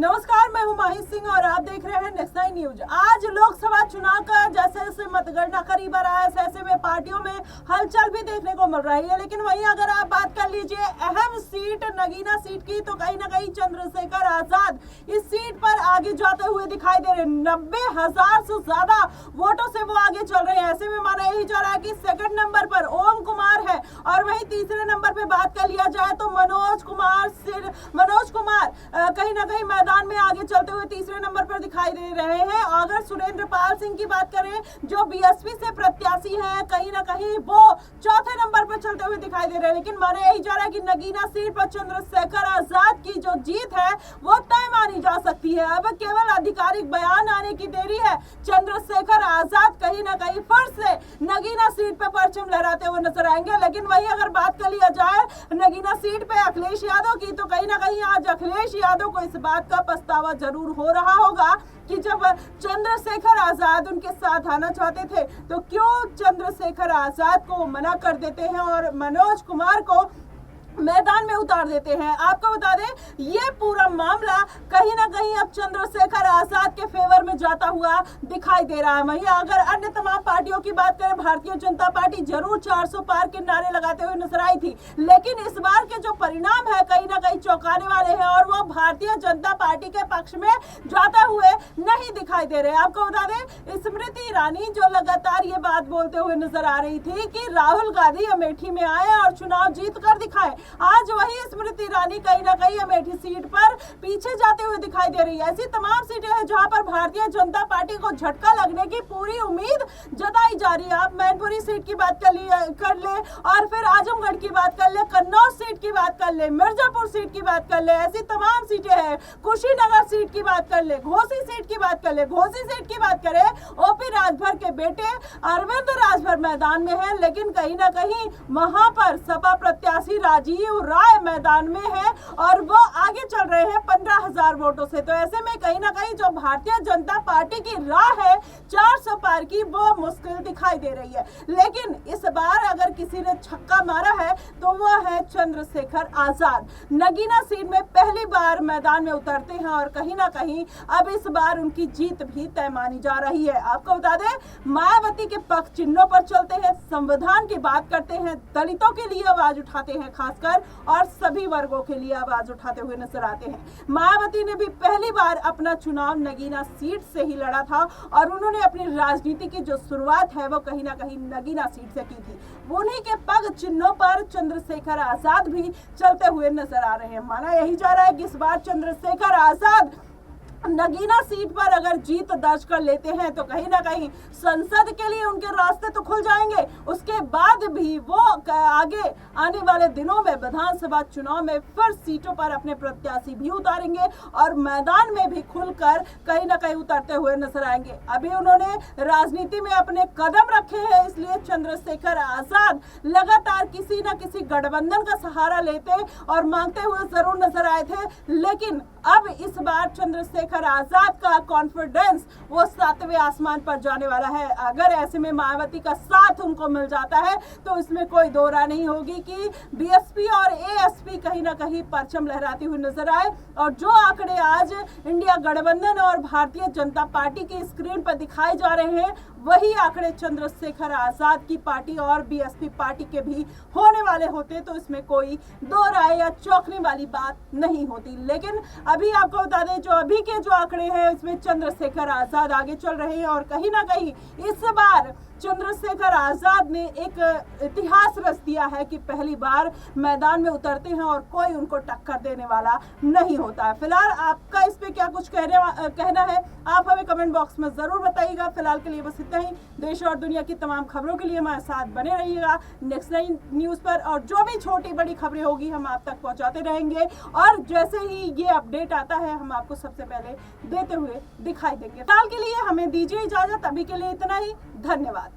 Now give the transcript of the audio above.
नमस्कार, मैं हूं माही सिंह और आप देख रहे हैं नेक्स्ट 9 न्यूज। आज लोकसभा चुनाव का जैसे जैसे मतगणना करीब आ रहा है ऐसे में पार्टियों में हलचल भी देखने को मिल रही है। लेकिन वहीं अगर आप बात कर लीजिए अहम सीट नगीना सीट की, तो कहीं ना कहीं चंद्रशेखर आजाद इस सीट पर आगे जाते हुए दिखाई दे रहे हैं। 90,000 से ज्यादा वोटों से वो आगे चल रहे हैं। ऐसे में माना यही जा रहा है कि सेकंड नंबर पर ओम कुमार है और वहीं तीसरे नंबर पे बात कर लिया जाए तो मनोज कुमार कहीं ना कहीं मैदान में आगे चलते हुए तीसरे नंबर पर दिखाई दे रहे हैं। अगर सुरेंद्र पाल सिंह की बात करें जो बीएसपी से प्रत्याशी हैं, कहीं ना कहीं वो चौथे नंबर पर चलते हुए दिखाई दे रहे हैं। लेकिन माना यही जा रहा है कि नगीना सीट पर चंद्रशेखर आजाद की जो जीत है वो तय मानी जा सकती है। अब केवल आधिकारिक बयान आने की देरी है। चंद्रशेखर आजाद कहीं ना कहीं फिर से नगीना सीट पर परचम लहराते हुए नजर आएंगे। लेकिन वही अगर बात कर लिया जाए नगीना सीट पे अखिलेश यादव की, तो कहीं ना कहीं आज अखिलेश यादव को इस बात का पछतावा जरूर हो रहा होगा कि जब चंद्रशेखर आजाद उनके साथ आना चाहते थे तो क्यों चंद्रशेखर आजाद को मना कर देते हैं और मनोज कुमार को मैदान में उतार देते हैं। आपको बता दें ये पूरा मामला कहीं ना कहीं अब चंद्रशेखर आजाद के फेवर में जाता हुआ दिखाई दे रहा है। वहीं अगर अन्य तमाम पार्टियों की बात करें, भारतीय जनता पार्टी जरूर 400 पार के नारे लगाते हुए नजर आई थी, लेकिन इस बार के जो परिणाम है कहीं ना कहीं चौंकाने वाले हैं और वो भारतीय जनता पार्टी के पक्ष में जाते हुए नहीं दिखाई दे रहे। आपको बता दें स्मृति ईरानी जो लगातार ये बात बोलते हुए नजर आ रही थी कि राहुल गांधी अमेठी में आए और चुनाव जीत कर दिखाए, आज वही स्मृति ईरानी कहीं ना कहीं अमेठी सीट पर पीछे जाते हुए दिखाई दे रही है। ऐसी तमाम सीटें हैं जहां पर भारतीय जनता पार्टी को झटका लगने की पूरी उम्मीद जताई जा रही है। आप मैनपुरी सीट की बात कर ले और फिर आजमगढ़ की बात कर ले, कन्नौज सीट की बात कर ले, मिर्जापुर सीट की बात कर ले, ऐसी तमाम सीटें हैं। कुशीनगर सीट की बात कर ले, घोसी सीट की बात कर ले, घोसी सीट की बात करें ओपी राजभर के बेटे अरविंद राजभर मैदान में है, लेकिन कहीं ना कहीं वहां पर सपा प्रत्याशी राजीव राय मैदान में है और वो आगे चल रहे हैं 15,000 वोटों से। तो ऐसे में कहीं ना कहीं जो भारतीय जनता पार्टी की राह है 400 पार की, वो मुश्किल दिखाई दे रही है। लेकिन इस बार अगर किसी ने छक्का मारा है तो वो है चंद्रशेखर आजाद। नगीना सीट में पहली बार मैदान में उतरते हैं और कहीं ना कहीं अब इस बार उनकी जीत भी तय मानी जा रही है। आपको बता दें मायावती के पक्ष चिन्हों पर चलते हैं, संविधान की बात करते हैं, दलितों के लिए आवाज उठाते हैं खासकर और सभी वर्गों के लिए आवाज उठाते हुए नजर आते हैं। मायावती ने भी पहली बार अपना चुनाव नगीना सीट से ही लड़ा था और उन्होंने अपनी राजनीति की जो शुरुआत है वो कहीं ना कहीं नगीना सीट से की थी। उन्हीं के पग चिन्हों पर चंद्रशेखर आजाद भी चलते हुए नजर आ रहे हैं। माना यही जा रहा है कि इस बार चंद्रशेखर आजाद नगीना सीट पर अगर जीत दर्ज कर लेते हैं तो कहीं ना कहीं संसद के लिए उनके रास्ते तो खुल जाएंगे। उसके बाद भी वो आगे आने वाले दिनों में विधानसभा चुनाव में फिर सीटों पर अपने प्रत्याशी भी उतारेंगे और मैदान में भी खुलकर कहीं ना कहीं उतरते हुए नजर आएंगे। अभी उन्होंने राजनीति में अपने कदम रखे हैं, इसलिए चंद्रशेखर आजाद लगातार किसी न किसी गठबंधन का सहारा लेते और मांगते हुए जरूर नजर आए थे। लेकिन अब इस बार चंद्रशेखर आजाद का कॉन्फिडेंस वो 7वें आसमान पर जाने वाला है। अगर ऐसे में मायावती का साथ उनको मिल जाता है तो इसमें कोई दो राय नहीं होगी कि बीएसपी और एएसपी कहीं ना कहीं परचम लहराती हुई नजर आए। और जो आंकड़े आज इंडिया गठबंधन और भारतीय जनता पार्टी की स्क्रीन पर दिखाए जा रहे हैं वही आंकड़े चंद्रशेखर आजाद की पार्टी और बीएसपी पार्टी के भी होने वाले होते तो इसमें कोई दो राय या चौंकने वाली बात नहीं होती। लेकिन अभी आपको बता दें जो अभी के जो आंकड़े हैं इसमें चंद्रशेखर आजाद आगे चल रहे हैं और कहीं ना कहीं इस बार चंद्रशेखर आजाद ने एक इतिहास रच दिया है कि पहली बार मैदान में उतरते हैं और कोई उनको टक्कर देने वाला नहीं होता है। फिलहाल आपका इस पे क्या कुछ कहना है आप हमें कमेंट बॉक्स में जरूर बताइएगा। फिलहाल के लिए बस इतना ही। देश और दुनिया की तमाम खबरों के लिए हमारे साथ बने रहिएगा नेक्स्ट 9 न्यूज पर और जो भी छोटी बड़ी खबरें होगी हम आप तक पहुंचाते रहेंगे और जैसे ही ये अपडेट आता है हम आपको सबसे पहले देते हुए दिखाई देंगे। फिलहाल के लिए हमें दीजिए इजाजत, अभी के लिए इतना ही। धन्यवाद।